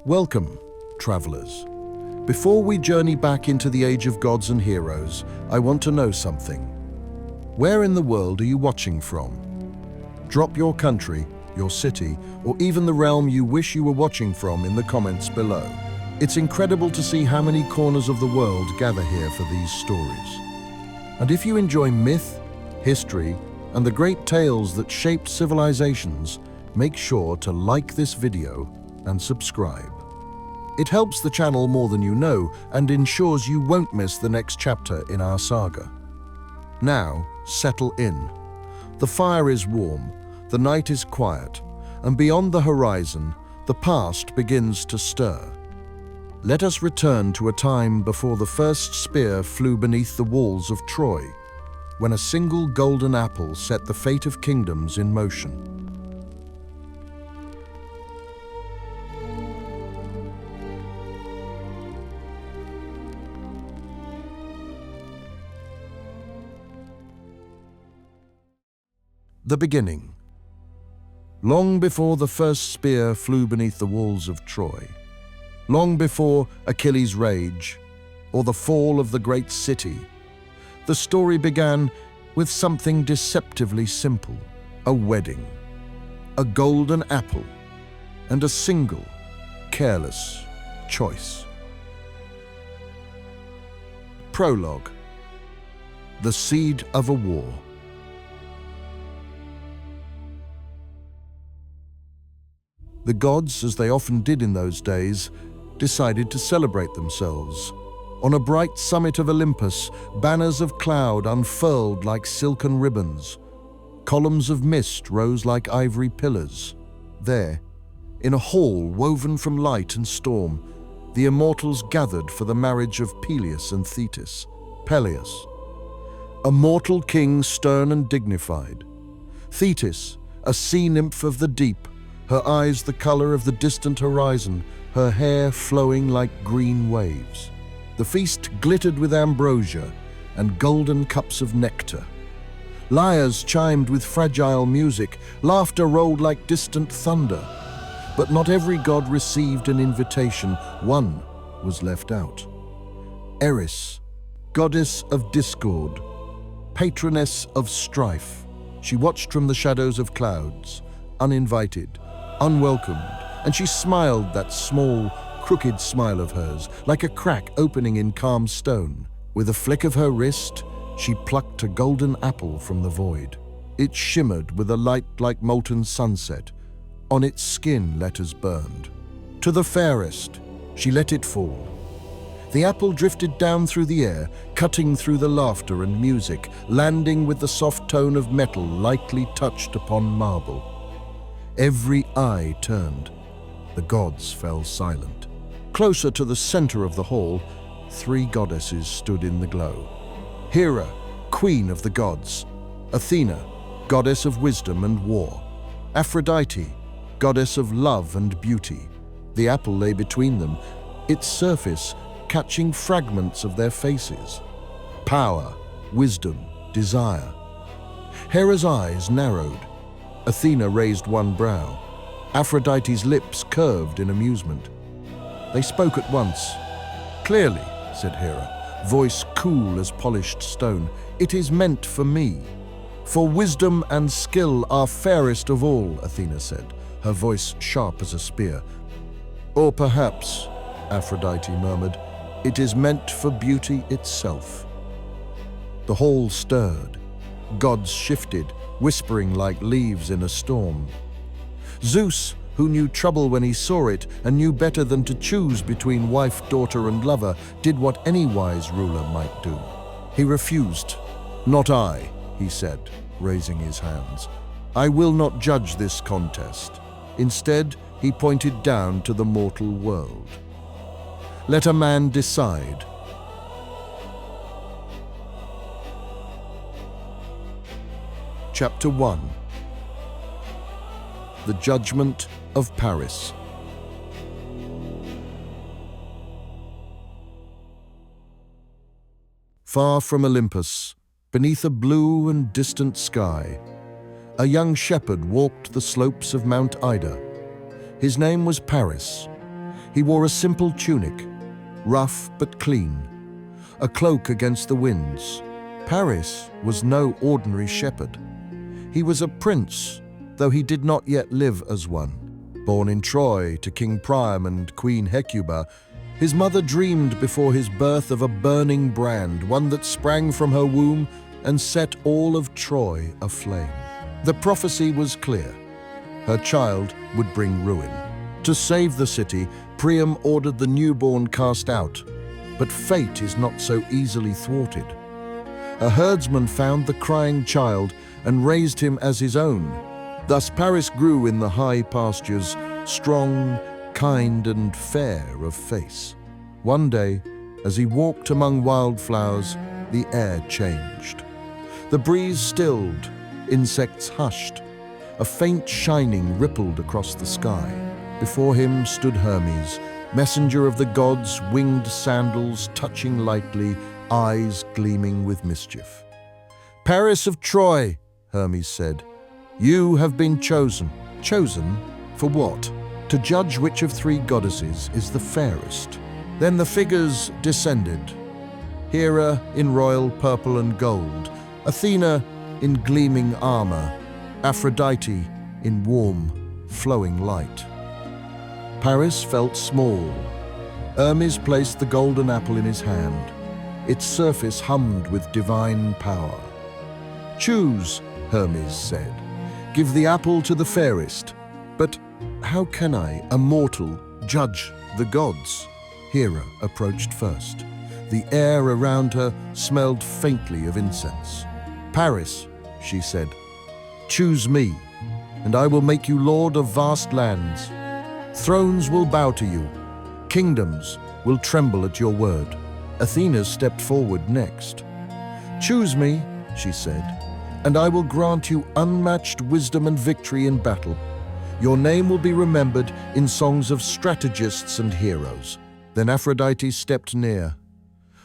Welcome, travelers. Before we journey back into the age of gods and heroes, I want to know something. Where in the world are you watching from? Drop your country, your city, or even the realm you wish you were watching from in the comments below. It's incredible to see how many corners of the world gather here for these stories. And if you enjoy myth, history, and the great tales that shaped civilizations, make sure to like this video and subscribe. It helps the channel more than you know and ensures you won't miss the next chapter in our saga. Now, settle in. The fire is warm, the night is quiet, and beyond the horizon, the past begins to stir. Let us return to a time before the first spear flew beneath the walls of Troy, when a single golden apple set the fate of kingdoms in motion. The beginning. Long before the first spear flew beneath the walls of Troy, long before Achilles' rage or the fall of the great city, the story began with something deceptively simple: a wedding, a golden apple, and a single, careless choice. Prologue. The seed of a war. The gods, as they often did in those days, decided to celebrate themselves. On a bright summit of Olympus, banners of cloud unfurled like silken ribbons. Columns of mist rose like ivory pillars. There, in a hall woven from light and storm, the immortals gathered for the marriage of Peleus and Thetis. Peleus, a mortal king stern and dignified. Thetis, a sea nymph of the deep, her eyes the color of the distant horizon, her hair flowing like green waves. The feast glittered with ambrosia and golden cups of nectar. Lyres chimed with fragile music, laughter rolled like distant thunder. But not every god received an invitation. One was left out. Eris, goddess of discord, patroness of strife. She watched from the shadows of clouds, uninvited, unwelcomed, and she smiled that small, crooked smile of hers, like a crack opening in calm stone. With a flick of her wrist, she plucked a golden apple from the void. It shimmered with a light like molten sunset. On its skin letters burned. To the Fairest, she let it fall. The apple drifted down through the air, cutting through the laughter and music, landing with the soft tone of metal lightly touched upon marble. Every eye turned. The gods fell silent. Closer to the center of the hall, three goddesses stood in the glow. Hera, queen of the gods. Athena, goddess of wisdom and war. Aphrodite, goddess of love and beauty. The apple lay between them, its surface catching fragments of their faces. Power, wisdom, desire. Hera's eyes narrowed. Athena raised one brow. Aphrodite's lips curved in amusement. They spoke at once. "Clearly," said Hera, voice cool as polished stone, "it is meant for me." "For wisdom and skill are fairest of all," Athena said, her voice sharp as a spear. "Or perhaps," Aphrodite murmured, "it is meant for beauty itself." The hall stirred. Gods shifted, whispering like leaves in a storm. Zeus, who knew trouble when he saw it and knew better than to choose between wife, daughter, and lover, did what any wise ruler might do. He refused. "Not I," he said, raising his hands. "I will not judge this contest." Instead, he pointed down to the mortal world. "Let a man decide." Chapter 1. The Judgment of Paris. Far from Olympus, beneath a blue and distant sky, a young shepherd walked the slopes of Mount Ida. His name was Paris. He wore a simple tunic, rough but clean, a cloak against the winds. Paris was no ordinary shepherd. He was a prince, though he did not yet live as one. Born in Troy to King Priam and Queen Hecuba, his mother dreamed before his birth of a burning brand, one that sprang from her womb and set all of Troy aflame. The prophecy was clear. Her child would bring ruin. To save the city, Priam ordered the newborn cast out. But fate is not so easily thwarted. A herdsman found the crying child and raised him as his own. Thus Paris grew in the high pastures, strong, kind and fair of face. One day, as he walked among wildflowers, the air changed. The breeze stilled, insects hushed. A faint shining rippled across the sky. Before him stood Hermes, messenger of the gods, winged sandals touching lightly, eyes gleaming with mischief. "Paris of Troy," Hermes said, "you have been chosen." Chosen for what? To judge which of three goddesses is the fairest. Then the figures descended. Hera in royal purple and gold, Athena in gleaming armor, Aphrodite in warm, flowing light. Paris felt small. Hermes placed the golden apple in his hand. Its surface hummed with divine power. "Choose," Hermes said. "Give the apple to the fairest." "But how can I, a mortal, judge the gods?" Hera approached first. The air around her smelled faintly of incense. "Paris," she said, "choose me, and I will make you lord of vast lands. Thrones will bow to you. Kingdoms will tremble at your word." Athena stepped forward next. "Choose me," she said, "and I will grant you unmatched wisdom and victory in battle. Your name will be remembered in songs of strategists and heroes." Then Aphrodite stepped near.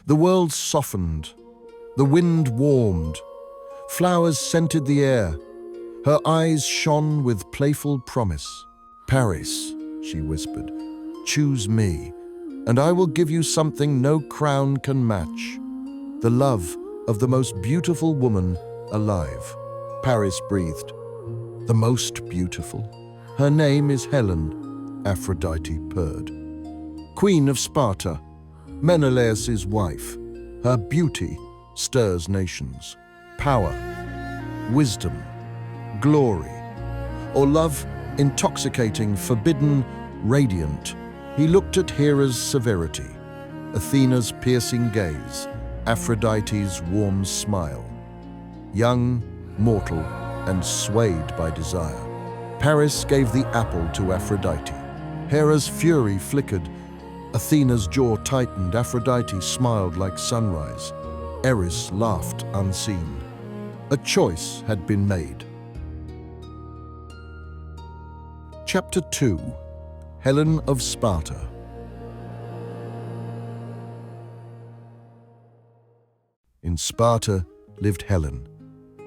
The world softened. The wind warmed. Flowers scented the air. Her eyes shone with playful promise. "Paris," she whispered, "choose me, and I will give you something no crown can match. The love of the most beautiful woman alive." Paris breathed. "The most beautiful? Her name is Helen," Aphrodite purred. "Queen of Sparta, Menelaus's wife. Her beauty stirs nations. Power, wisdom, glory, or love intoxicating, forbidden, radiant." He looked at Hera's severity, Athena's piercing gaze, Aphrodite's warm smile. Young, mortal, and swayed by desire, Paris gave the apple to Aphrodite. Hera's fury flickered. Athena's jaw tightened. Aphrodite smiled like sunrise. Eris laughed unseen. A choice had been made. Chapter 2. Helen of Sparta. In Sparta lived Helen,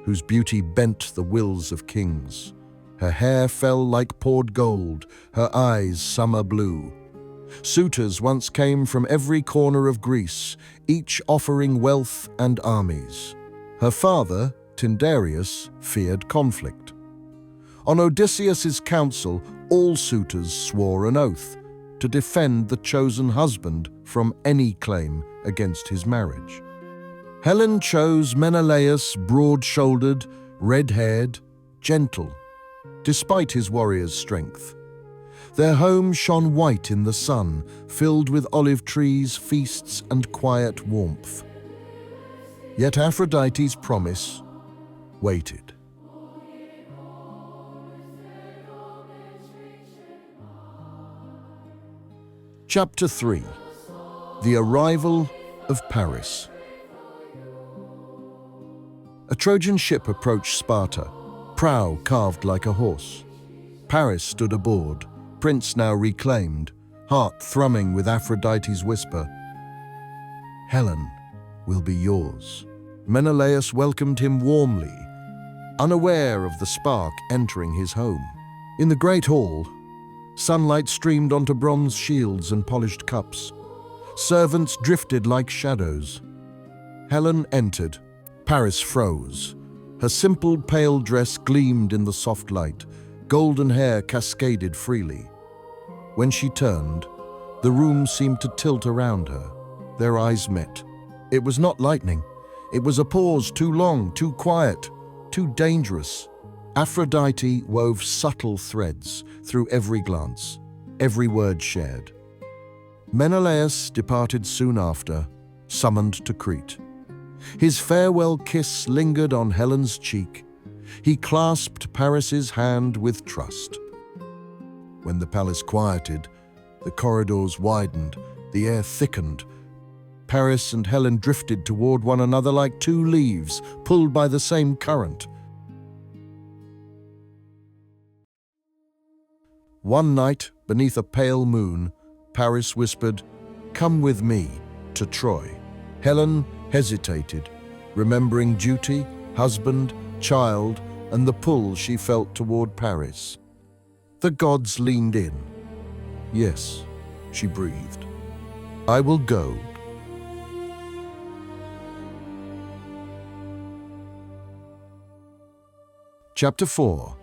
whose beauty bent the wills of kings. Her hair fell like poured gold, her eyes summer blue. Suitors once came from every corner of Greece, each offering wealth and armies. Her father, Tyndareus, feared conflict. On Odysseus's council, all suitors swore an oath to defend the chosen husband from any claim against his marriage. Helen chose Menelaus, broad-shouldered, red-haired, gentle, despite his warrior's strength. Their home shone white in the sun, filled with olive trees, feasts, and quiet warmth. Yet Aphrodite's promise waited. Chapter 3. The Arrival of Paris. A Trojan ship approached Sparta, prow carved like a horse. Paris stood aboard, prince now reclaimed, heart thrumming with Aphrodite's whisper, "Helen will be yours." Menelaus welcomed him warmly, unaware of the spark entering his home. In the great hall, Sunlight streamed onto bronze shields and polished cups. Servants drifted like shadows. Helen entered. Paris froze. Her simple, pale dress gleamed in the soft light. Golden hair cascaded freely. When she turned, the room seemed to tilt around her. Their eyes met. It was not lightning. It was a pause too long, too quiet, too dangerous. Aphrodite wove subtle threads through every glance, every word shared. Menelaus departed soon after, summoned to Crete. His farewell kiss lingered on Helen's cheek. He clasped Paris's hand with trust. When the palace quieted, the corridors widened, the air thickened. Paris and Helen drifted toward one another like two leaves pulled by the same current. One night, beneath a pale moon, Paris whispered, "Come with me to Troy." Helen hesitated, remembering duty, husband, child, and the pull she felt toward Paris. The gods leaned in. "Yes," she breathed. "I will go." Chapter 4.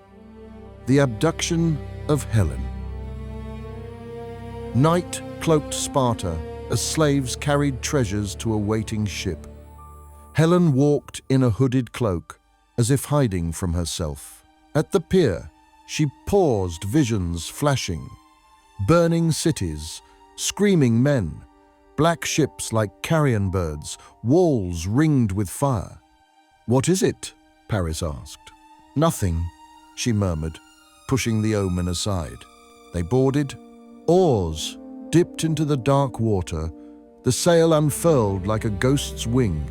The Abduction of Helen. Night cloaked Sparta as slaves carried treasures to a waiting ship. Helen walked in a hooded cloak, as if hiding from herself. At the pier, she paused, visions flashing. Burning cities, screaming men, black ships like carrion birds, walls ringed with fire. "What is it?" Paris asked. "Nothing," she murmured, pushing the omen aside. They boarded. Oars dipped into the dark water, the sail unfurled like a ghost's wing,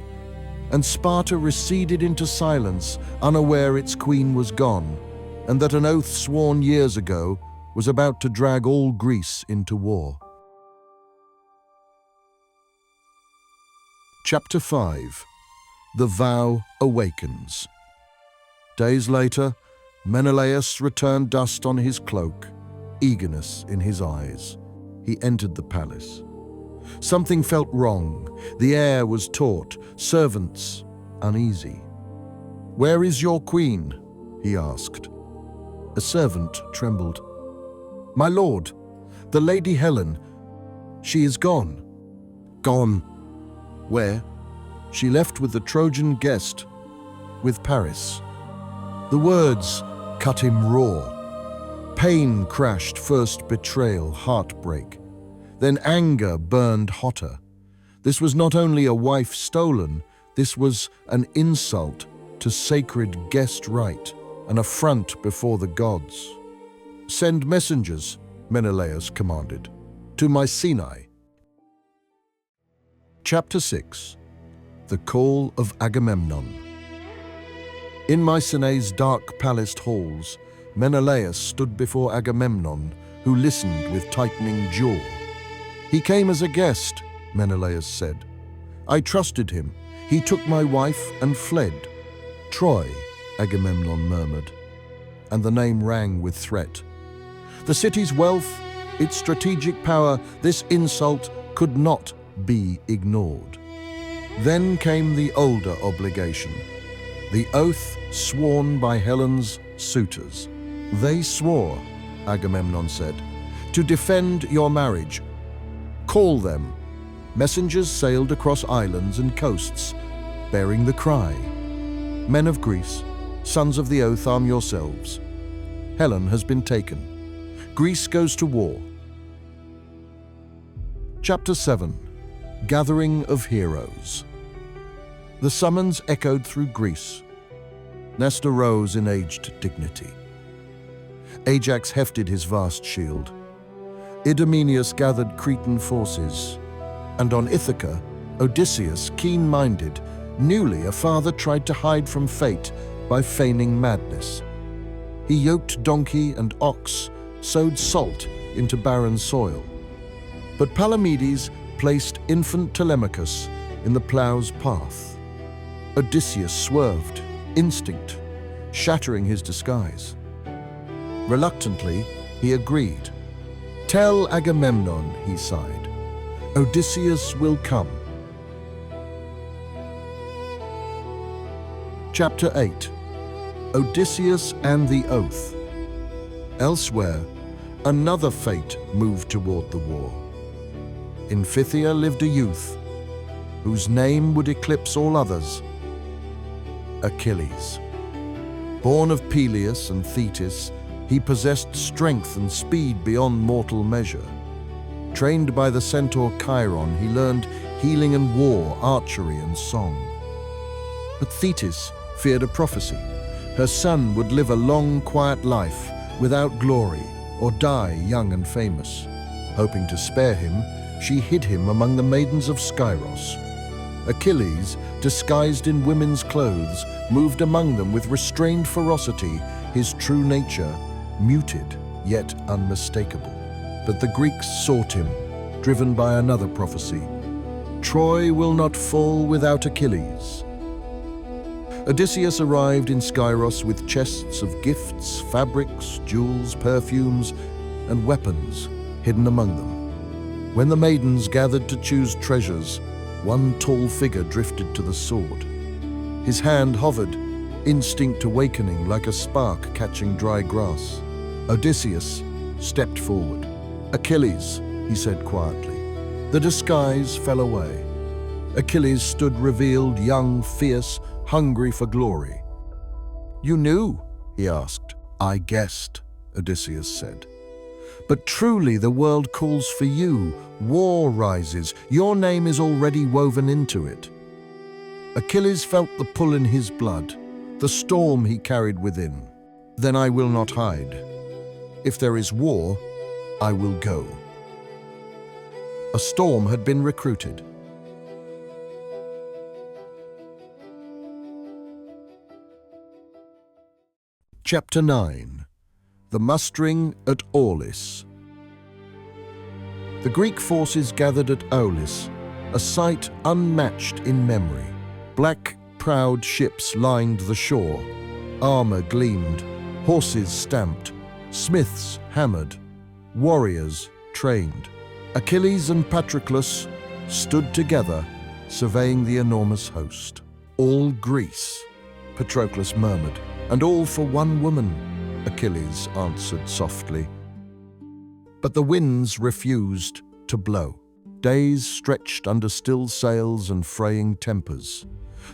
and Sparta receded into silence, unaware its queen was gone, and that an oath sworn years ago was about to drag all Greece into war. Chapter 5. The Vow Awakens. Days later, Menelaus returned, dust on his cloak, eagerness in his eyes. He entered the palace. Something felt wrong. The air was taut, servants uneasy. "Where is your queen?" he asked. A servant trembled. "My lord, the Lady Helen. She is gone." "Gone? Where?" "She left with the Trojan guest, with Paris." The words cut him raw. Pain crashed, first betrayal, heartbreak. Then anger burned hotter. This was not only a wife stolen, this was an insult to sacred guest right, an affront before the gods. "Send messengers," Menelaus commanded, "to Mycenae." Chapter 6. The Call of Agamemnon. In Mycenae's dark palaced halls, Menelaus stood before Agamemnon, who listened with tightening jaw. "He came as a guest," Menelaus said. "I trusted him. He took my wife and fled." "Troy," Agamemnon murmured, and the name rang with threat. The city's wealth, its strategic power, this insult could not be ignored. Then came the older obligation, the oath sworn by Helen's suitors. "They swore," Agamemnon said, "to defend your marriage. Call them." Messengers sailed across islands and coasts, bearing the cry, "Men of Greece, sons of the oath, arm yourselves. Helen has been taken. Greece goes to war." Chapter 7. Gathering of Heroes. The summons echoed through Greece. Nestor rose in aged dignity. Ajax hefted his vast shield. Idomeneus gathered Cretan forces. And on Ithaca, Odysseus, keen-minded, newly a father tried to hide from fate by feigning madness. He yoked donkey and ox, sowed salt into barren soil. But Palamedes placed infant Telemachus in the plough's path. Odysseus swerved, instinct, shattering his disguise. Reluctantly, he agreed, "Tell Agamemnon," he sighed, "Odysseus will come." Chapter 8. Odysseus and the Oath. Elsewhere, another fate moved toward the war. In Phthia lived a youth whose name would eclipse all others: Achilles. Born of Peleus and Thetis, he possessed strength and speed beyond mortal measure. Trained by the centaur Chiron, he learned healing and war, archery and song. But Thetis feared a prophecy. Her son would live a long, quiet life without glory or die young and famous. Hoping to spare him, she hid him among the maidens of Skyros. Achilles, disguised in women's clothes, moved among them with restrained ferocity, his true nature muted yet unmistakable. But the Greeks sought him, driven by another prophecy: Troy will not fall without Achilles. Odysseus arrived in Skyros with chests of gifts, fabrics, jewels, perfumes, and weapons hidden among them. When the maidens gathered to choose treasures, one tall figure drifted to the sword. His hand hovered, instinct awakening like a spark catching dry grass. Odysseus stepped forward. "Achilles," he said quietly. The disguise fell away. Achilles stood revealed, young, fierce, hungry for glory. "You knew?" he asked. "I guessed," Odysseus said. "But truly the world calls for you. War rises. Your name is already woven into it." Achilles felt the pull in his blood, the storm he carried within. "Then I will not hide. If there is war, I will go." A storm had been recruited. Chapter 9. The Mustering at Aulis. The Greek forces gathered at Aulis, a sight unmatched in memory. Black, proud ships lined the shore. Armor gleamed, horses stamped, smiths hammered, warriors trained. Achilles and Patroclus stood together, surveying the enormous host. "All Greece," Patroclus murmured. "And all for one woman," Achilles answered softly. But the winds refused to blow. Days stretched under still sails and fraying tempers.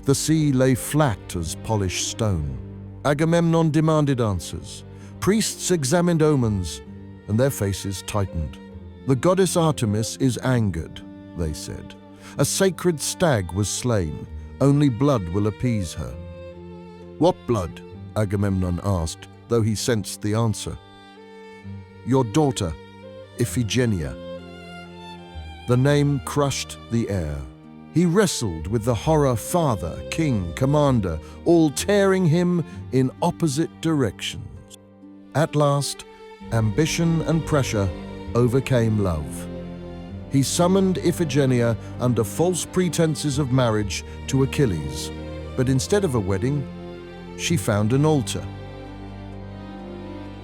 The sea lay flat as polished stone. Agamemnon demanded answers. Priests examined omens, and their faces tightened. "The goddess Artemis is angered," they said. "A sacred stag was slain. Only blood will appease her." "What blood?" Agamemnon asked, though he sensed the answer. "Your daughter, Iphigenia." The name crushed the air. He wrestled with the horror: father, king, commander, all tearing him in opposite directions. At last, ambition and pressure overcame love. He summoned Iphigenia under false pretenses of marriage to Achilles, but instead of a wedding, she found an altar.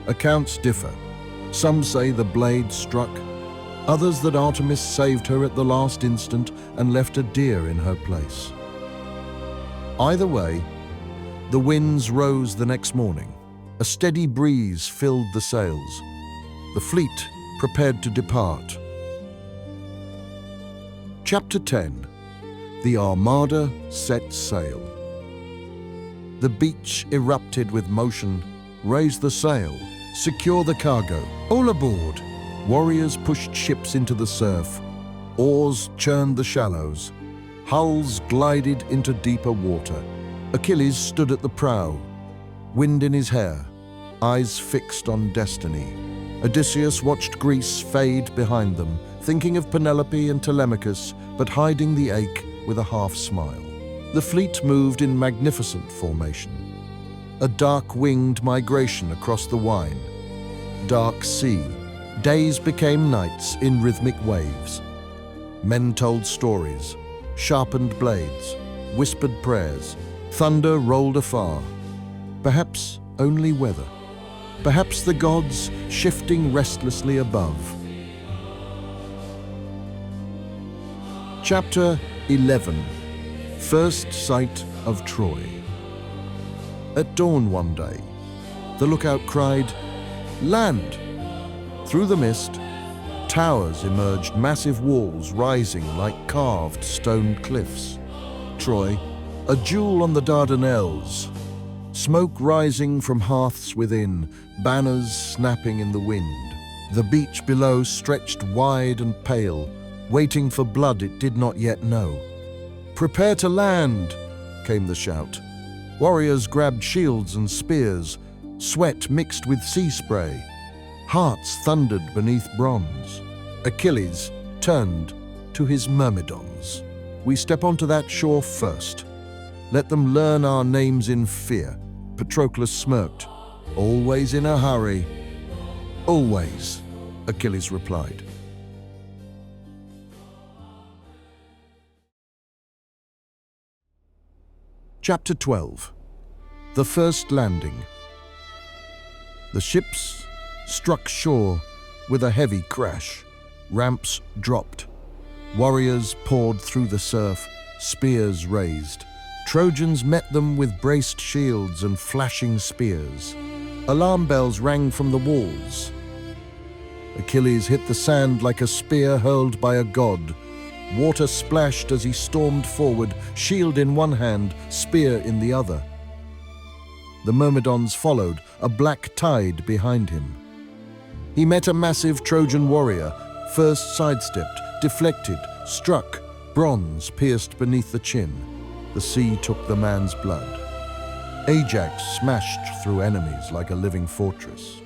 Accounts differ. Some say the blade struck, others that Artemis saved her at the last instant and left a deer in her place. Either way, the winds rose the next morning. A steady breeze filled the sails. The fleet prepared to depart. Chapter 10. The Armada set sail. The beach erupted with motion. "Raise the sail. Secure the cargo. All aboard." Warriors pushed ships into the surf. Oars churned the shallows. Hulls glided into deeper water. Achilles stood at the prow, wind in his hair, eyes fixed on destiny. Odysseus watched Greece fade behind them, thinking of Penelope and Telemachus, but hiding the ache with a half-smile. The fleet moved in magnificent formation. A dark-winged migration across the Wine. Dark sea. Days became nights in rhythmic waves. Men told stories, sharpened blades, whispered prayers. Thunder rolled afar. Perhaps only weather. Perhaps the gods shifting restlessly above. Chapter 11. First Sight of Troy. At dawn one day, the lookout cried, "Land!" Through the mist, towers emerged, massive walls rising like carved stone cliffs. Troy, a jewel on the Dardanelles. Smoke rising from hearths within, banners snapping in the wind. The beach below stretched wide and pale, waiting for blood it did not yet know. "Prepare to land!" came the shout. Warriors grabbed shields and spears, sweat mixed with sea spray. Hearts thundered beneath bronze. Achilles turned to his myrmidons. "We step onto that shore first. Let them learn our names in fear." Patroclus smirked. "Always in a hurry." "Always," Achilles replied. Chapter 12. The First Landing. The ships struck shore with a heavy crash. Ramps dropped. Warriors poured through the surf, spears raised. Trojans met them with braced shields and flashing spears. Alarm bells rang from the walls. Achilles hit the sand like a spear hurled by a god. Water splashed as he stormed forward, shield in one hand, spear in the other. The Myrmidons followed, a black tide behind him. He met a massive Trojan warrior, first sidestepped, deflected, struck, bronze pierced beneath the chin. The sea took the man's blood. Ajax smashed through enemies like a living fortress.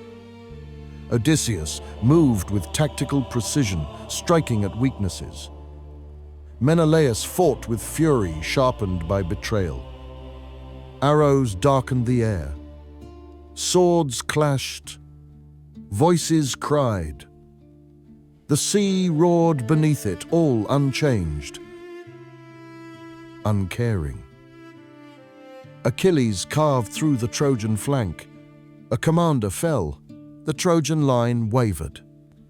Odysseus moved with tactical precision, striking at weaknesses. Menelaus fought with fury sharpened by betrayal. Arrows darkened the air. Swords clashed. Voices cried. The sea roared beneath it, all unchanged, uncaring. Achilles carved through the Trojan flank. A commander fell. The Trojan line wavered.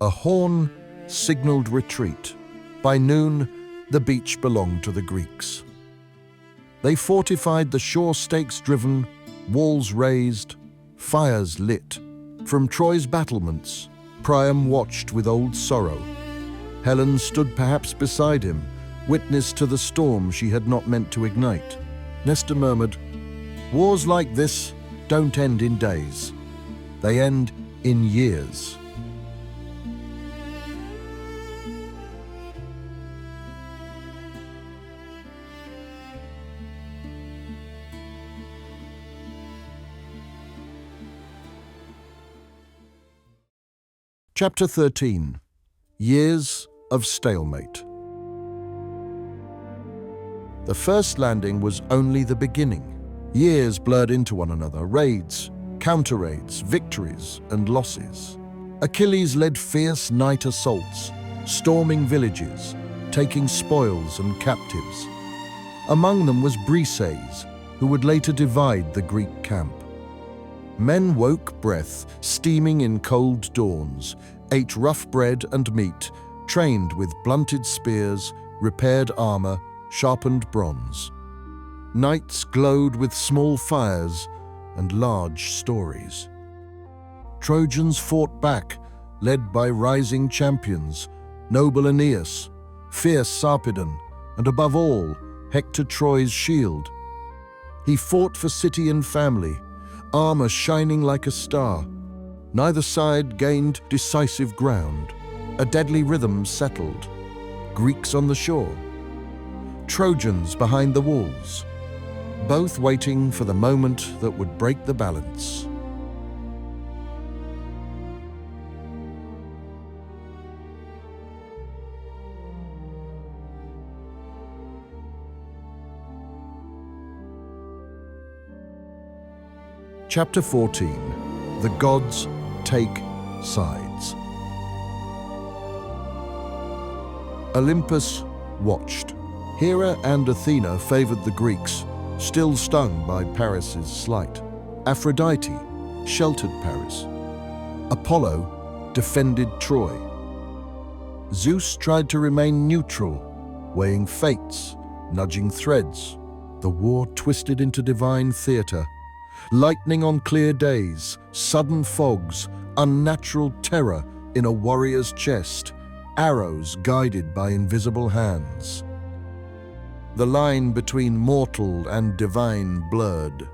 A horn signaled retreat. By noon, the beach belonged to the Greeks. They fortified the shore stakes driven, walls raised, fires lit. From Troy's battlements, Priam watched with old sorrow. Helen stood perhaps beside him, witness to the storm she had not meant to ignite. Nestor murmured, "Wars like this don't end in days. They end in years." Chapter 13. Years of Stalemate. The first landing was only the beginning. Years blurred into one another, raids, counter-raids, victories, and losses. Achilles led fierce night assaults, storming villages, taking spoils and captives. Among them was Briseis, who would later divide the Greek camp. Men woke breath, steaming in cold dawns, ate rough bread and meat, trained with blunted spears, repaired armor, sharpened bronze. Nights glowed with small fires and large stories. Trojans fought back, led by rising champions, noble Aeneas, fierce Sarpedon, and above all, Hector Troy's shield. He fought for city and family, armor shining like a star. Neither side gained decisive ground. A deadly rhythm settled. Greeks on the shore, Trojans behind the walls, both waiting for the moment that would break the balance. Chapter 14. The Gods Take Sides. Olympus watched. Hera and Athena favored the Greeks, still stung by Paris's slight. Aphrodite sheltered Paris. Apollo defended Troy. Zeus tried to remain neutral, weighing fates, nudging threads. The war twisted into divine theatre. Lightning on clear days, sudden fogs, unnatural terror in a warrior's chest, arrows guided by invisible hands. The line between mortal and divine blurred.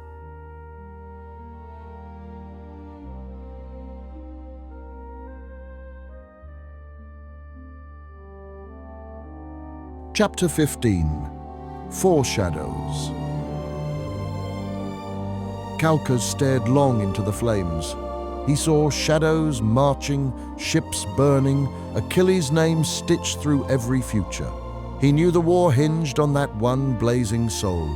Chapter 15. Foreshadows. Calchas stared long into the flames. He saw shadows marching, ships burning, Achilles' name stitched through every future. He knew the war hinged on that one blazing soul.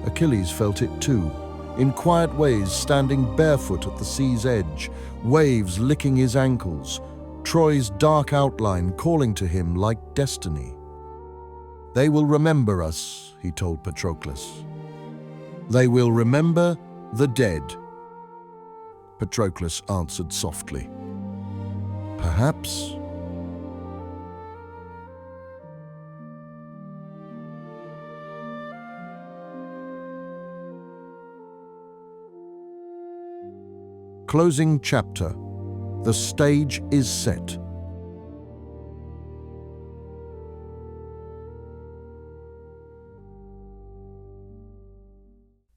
Achilles felt it too, in quiet ways standing barefoot at the sea's edge, waves licking his ankles, Troy's dark outline calling to him like destiny. "They will remember us," he told Patroclus. "They will remember the dead." Patroclus answered softly, "Perhaps." Closing chapter. The stage is set.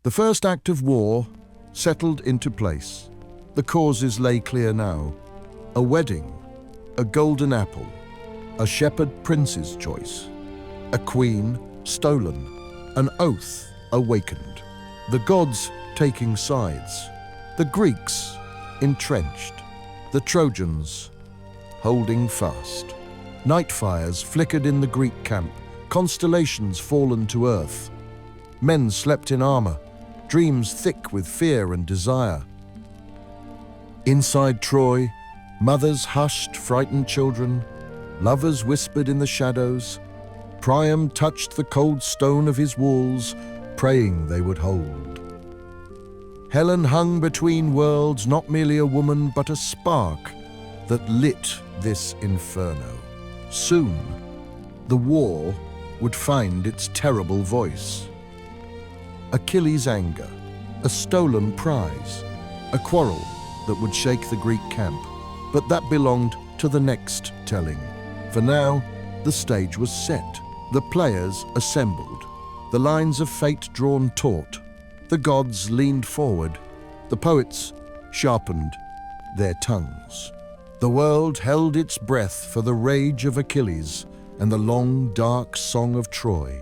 The first act of war settled into place. The causes lay clear now. A wedding, a golden apple, a shepherd prince's choice, a queen stolen, an oath awakened, the gods taking sides, the Greeks entrenched, the Trojans holding fast. Night fires flickered in the Greek camp, constellations fallen to earth. Men slept in armor, dreams thick with fear and desire. Inside Troy, mothers hushed frightened children, lovers whispered in the shadows. Priam touched the cold stone of his walls, praying they would hold. Helen hung between worlds, not merely a woman, but a spark that lit this inferno. Soon, the war would find its terrible voice. Achilles' anger, a stolen prize, a quarrel that would shake the Greek camp. But that belonged to the next telling. For now, the stage was set, the players assembled, the lines of fate drawn taut. The gods leaned forward, the poets sharpened their tongues. The world held its breath for the rage of Achilles and the long, dark song of Troy.